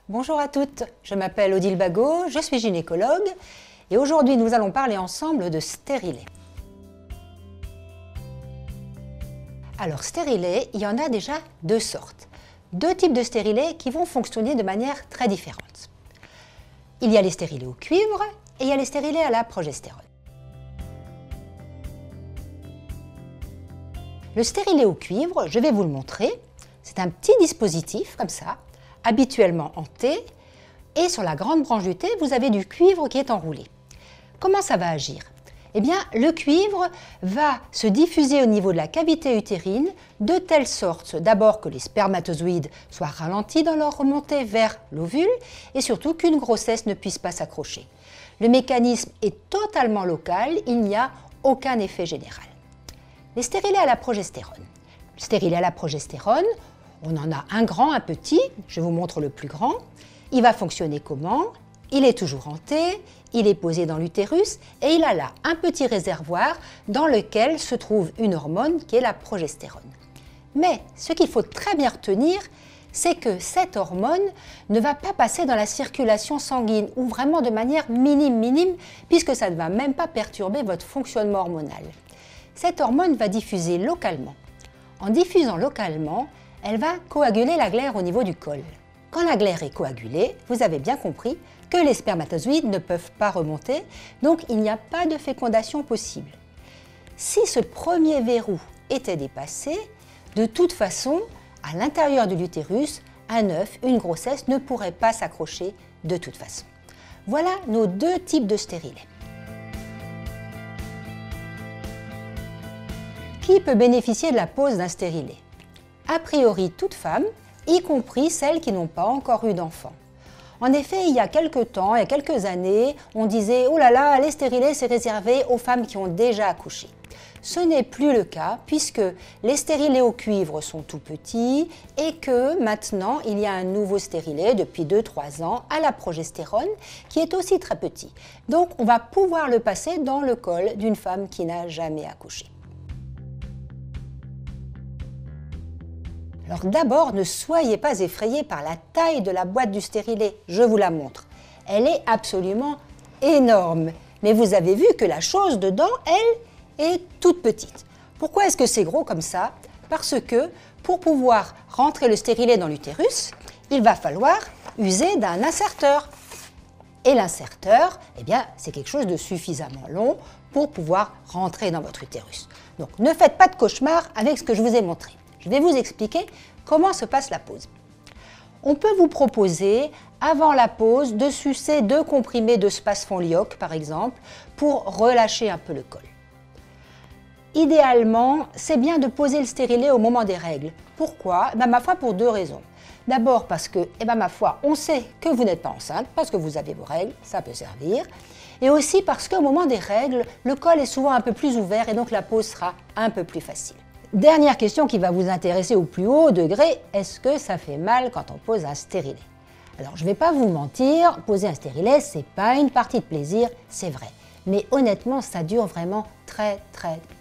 Bonjour à toutes, je m'appelle Odile Bagot, je suis gynécologue et aujourd'hui nous allons parler ensemble de stérilet. Alors stérilet, il y en a déjà deux sortes. Deux types de stérilets qui vont fonctionner de manière très différente. Il y a les stérilets au cuivre et il y a les stérilets à la progestérone. Le stérilet au cuivre, je vais vous le montrer, c'est un petit dispositif comme ça, habituellement en T, et sur la grande branche du T, vous avez du cuivre qui est enroulé. Comment ça va agir? Eh bien, le cuivre va se diffuser au niveau de la cavité utérine de telle sorte d'abord que les spermatozoïdes soient ralentis dans leur remontée vers l'ovule et surtout qu'une grossesse ne puisse pas s'accrocher. Le mécanisme est totalement local, il n'y a aucun effet général. Les stérilets à la progestérone. Le stérilet à la progestérone, on en a un grand, un petit, je vous montre le plus grand. Il va fonctionner comment? Il est toujours en T, il est posé dans l'utérus et il a là un petit réservoir dans lequel se trouve une hormone qui est la progestérone. Mais ce qu'il faut très bien retenir, c'est que cette hormone ne va pas passer dans la circulation sanguine ou vraiment de manière minime, puisque ça ne va même pas perturber votre fonctionnement hormonal. Cette hormone va diffuser localement. En diffusant localement, elle va coaguler la glaire au niveau du col. Quand la glaire est coagulée, vous avez bien compris que les spermatozoïdes ne peuvent pas remonter, donc il n'y a pas de fécondation possible. Si ce premier verrou était dépassé, de toute façon, à l'intérieur de l'utérus, un œuf, une grossesse ne pourrait pas s'accrocher de toute façon. Voilà nos deux types de stérilets. Qui peut bénéficier de la pose d'un stérilet? A priori, toute femme, y compris celles qui n'ont pas encore eu d'enfant. En effet, il y a quelques temps, il y a quelques années, on disait « Oh là là, les stérilets, c'est réservé aux femmes qui ont déjà accouché ». Ce n'est plus le cas puisque les stérilets au cuivre sont tout petits et que maintenant, il y a un nouveau stérilet depuis 2-3 ans à la progestérone qui est aussi très petit. Donc, on va pouvoir le passer dans le col d'une femme qui n'a jamais accouché. Alors d'abord, ne soyez pas effrayés par la taille de la boîte du stérilet. Je vous la montre. Elle est absolument énorme. Mais vous avez vu que la chose dedans, elle, est toute petite. Pourquoi est-ce que c'est gros comme ça? Parce que pour pouvoir rentrer le stérilet dans l'utérus, il va falloir user d'un inserteur. Et l'inserteur, eh bien, c'est quelque chose de suffisamment long pour pouvoir rentrer dans votre utérus. Donc ne faites pas de cauchemar avec ce que je vous ai montré. Je vais vous expliquer comment se passe la pose. On peut vous proposer, avant la pose, de sucer 2 comprimés de spasfon-lyoc, par exemple, pour relâcher un peu le col. Idéalement, c'est bien de poser le stérilet au moment des règles. Pourquoi? Ma foi, pour 2 raisons. D'abord parce que, ma foi, on sait que vous n'êtes pas enceinte, parce que vous avez vos règles, ça peut servir. Et aussi parce qu'au moment des règles, le col est souvent un peu plus ouvert et donc la pose sera un peu plus facile. Dernière question qui va vous intéresser au plus haut degré, est-ce que ça fait mal quand on pose un stérilet? Alors je ne vais pas vous mentir, poser un stérilet, c'est pas une partie de plaisir, c'est vrai. Mais honnêtement, ça dure vraiment très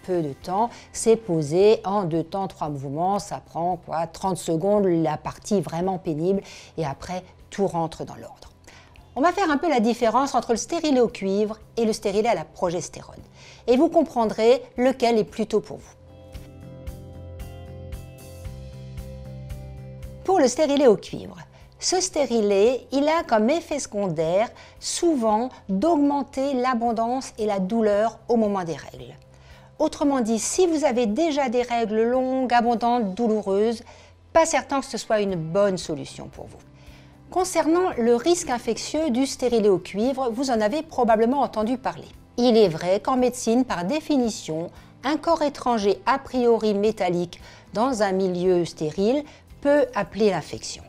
peu de temps. C'est posé en 2 temps, 3 mouvements, ça prend 30 secondes, la partie vraiment pénible, et après tout rentre dans l'ordre. On va faire un peu la différence entre le stérilet au cuivre et le stérilet à la progestérone. Et vous comprendrez lequel est plutôt pour vous. Pour le stérilet au cuivre, ce stérilet, il a comme effet secondaire souvent d'augmenter l'abondance et la douleur au moment des règles. Autrement dit, si vous avez déjà des règles longues, abondantes, douloureuses, pas certain que ce soit une bonne solution pour vous. Concernant le risque infectieux du stérilet au cuivre, vous en avez probablement entendu parler. Il est vrai qu'en médecine, par définition, un corps étranger a priori métallique dans un milieu stérile peut appeler l'infection.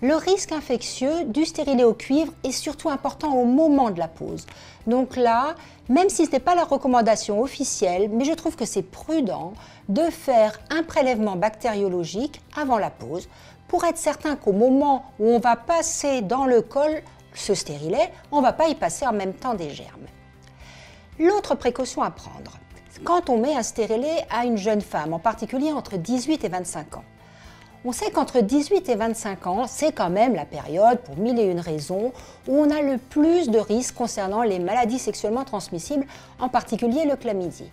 Le risque infectieux du stérilet au cuivre est surtout important au moment de la pose. Donc là, même si ce n'est pas la recommandation officielle, mais je trouve que c'est prudent de faire un prélèvement bactériologique avant la pose pour être certain qu'au moment où on va passer dans le col ce stérilet, on ne va pas y passer en même temps des germes. L'autre précaution à prendre, quand on met un stérilet à une jeune femme, en particulier entre 18 et 25 ans, On sait qu'entre 18 et 25 ans, c'est quand même la période, pour mille et une raisons, où on a le plus de risques concernant les maladies sexuellement transmissibles, en particulier le chlamydie.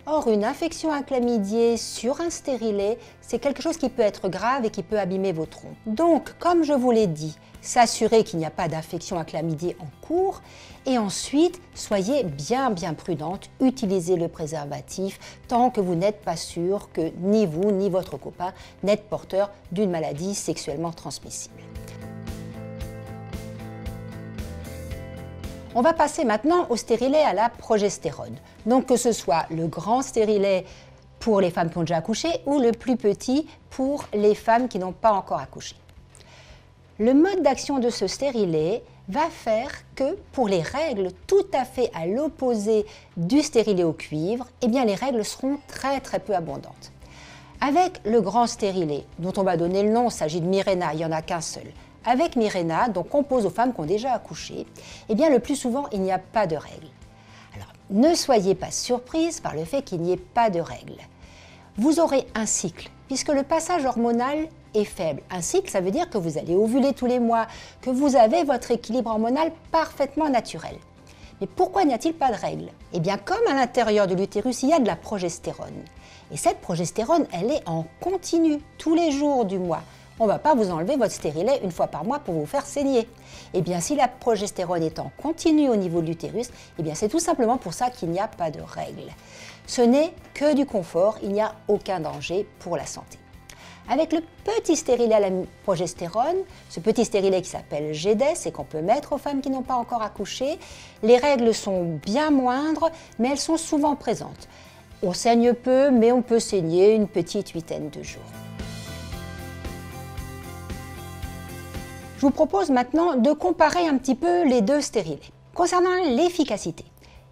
Or, une infection à chlamydier sur un stérilet, c'est quelque chose qui peut être grave et qui peut abîmer vos trompes. Donc, comme je vous l'ai dit, s'assurer qu'il n'y a pas d'infection à chlamydier en cours. Et ensuite, soyez bien prudente, utilisez le préservatif tant que vous n'êtes pas sûr que ni vous ni votre copain n'êtes porteur d'une maladie sexuellement transmissible. On va passer maintenant au stérilet à la progestérone. Donc que ce soit le grand stérilet pour les femmes qui ont déjà accouché ou le plus petit pour les femmes qui n'ont pas encore accouché. Le mode d'action de ce stérilet va faire que pour les règles tout à fait à l'opposé du stérilet au cuivre, eh bien les règles seront très peu abondantes. Avec le grand stérilet, dont on va donner le nom, il s'agit de Mirena, il n'y en a qu'un seul. Avec Mirena, donc compose aux femmes qui ont déjà accouché, eh bien le plus souvent il n'y a pas de règles. Alors ne soyez pas surprise par le fait qu'il n'y ait pas de règles. Vous aurez un cycle, puisque le passage hormonal est faible. Un cycle, ça veut dire que vous allez ovuler tous les mois, que vous avez votre équilibre hormonal parfaitement naturel. Mais pourquoi n'y a-t-il pas de règles? Eh bien, comme à l'intérieur de l'utérus, il y a de la progestérone. Et cette progestérone, elle est en continu, tous les jours du mois. On ne va pas vous enlever votre stérilet une fois par mois pour vous faire saigner. Eh bien, si la progestérone est en continu au niveau de l'utérus, eh bien, c'est tout simplement pour ça qu'il n'y a pas de règles. Ce n'est que du confort, il n'y a aucun danger pour la santé. Avec le petit stérilet à la progestérone, ce petit stérilet qui s'appelle GEDES et qu'on peut mettre aux femmes qui n'ont pas encore accouché, les règles sont bien moindres, mais elles sont souvent présentes. On saigne peu, mais on peut saigner une petite huitaine de jours. Je vous propose maintenant de comparer un petit peu les deux stérilets. Concernant l'efficacité,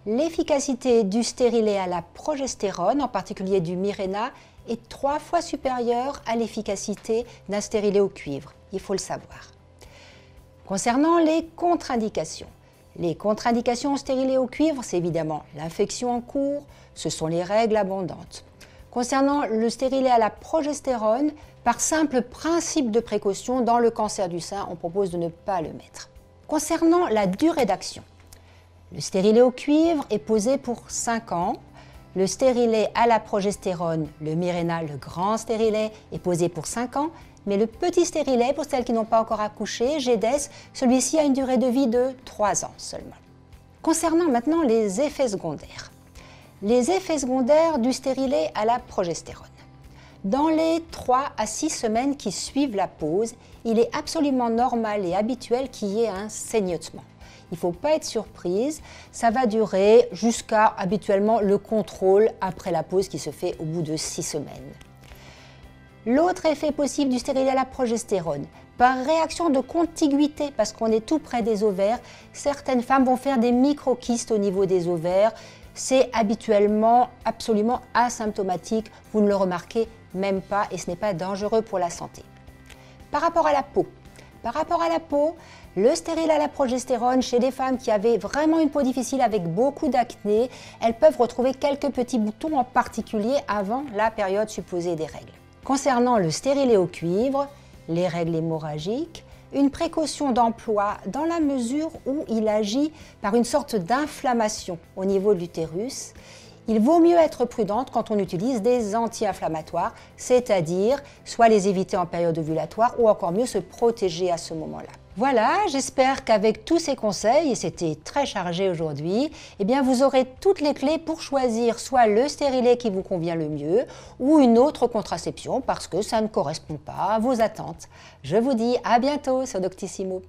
l'efficacité du stérilet à la progestérone, en particulier du Mirena, est 3 fois supérieure à l'efficacité d'un stérilet au cuivre. Il faut le savoir. Concernant les contre-indications au stérilet au cuivre, c'est évidemment l'infection en cours, ce sont les règles abondantes. Concernant le stérilet à la progestérone, par simple principe de précaution, dans le cancer du sein, on propose de ne pas le mettre. Concernant la durée d'action, le stérilet au cuivre est posé pour 5 ans. Le stérilet à la progestérone, le Mirena, le grand stérilet, est posé pour 5 ans. Mais le petit stérilet, pour celles qui n'ont pas encore accouché, GEDES, celui-ci a une durée de vie de 3 ans seulement. Concernant maintenant les effets secondaires. Les effets secondaires du stérilet à la progestérone. Dans les 3 à 6 semaines qui suivent la pose, il est absolument normal et habituel qu'il y ait un saignement. Il ne faut pas être surprise, ça va durer jusqu'à habituellement le contrôle après la pose qui se fait au bout de 6 semaines. L'autre effet possible du stérilet à la progestérone, par réaction de contiguïté, parce qu'on est tout près des ovaires, certaines femmes vont faire des microkystes au niveau des ovaires. C'est habituellement absolument asymptomatique, vous ne le remarquez même pas et ce n'est pas dangereux pour la santé. Par rapport à la peau, le stérilet à la progestérone, chez les femmes qui avaient vraiment une peau difficile avec beaucoup d'acné, elles peuvent retrouver quelques petits boutons, en particulier avant la période supposée des règles. Concernant le stérilet au cuivre, les règles hémorragiques, une précaution d'emploi dans la mesure où il agit par une sorte d'inflammation au niveau de l'utérus. Il vaut mieux être prudente quand on utilise des anti-inflammatoires, c'est-à-dire soit les éviter en période ovulatoire ou encore mieux se protéger à ce moment-là. Voilà, j'espère qu'avec tous ces conseils, et c'était très chargé aujourd'hui, eh bien vous aurez toutes les clés pour choisir soit le stérilet qui vous convient le mieux ou une autre contraception parce que ça ne correspond pas à vos attentes. Je vous dis à bientôt sur Doctissimo.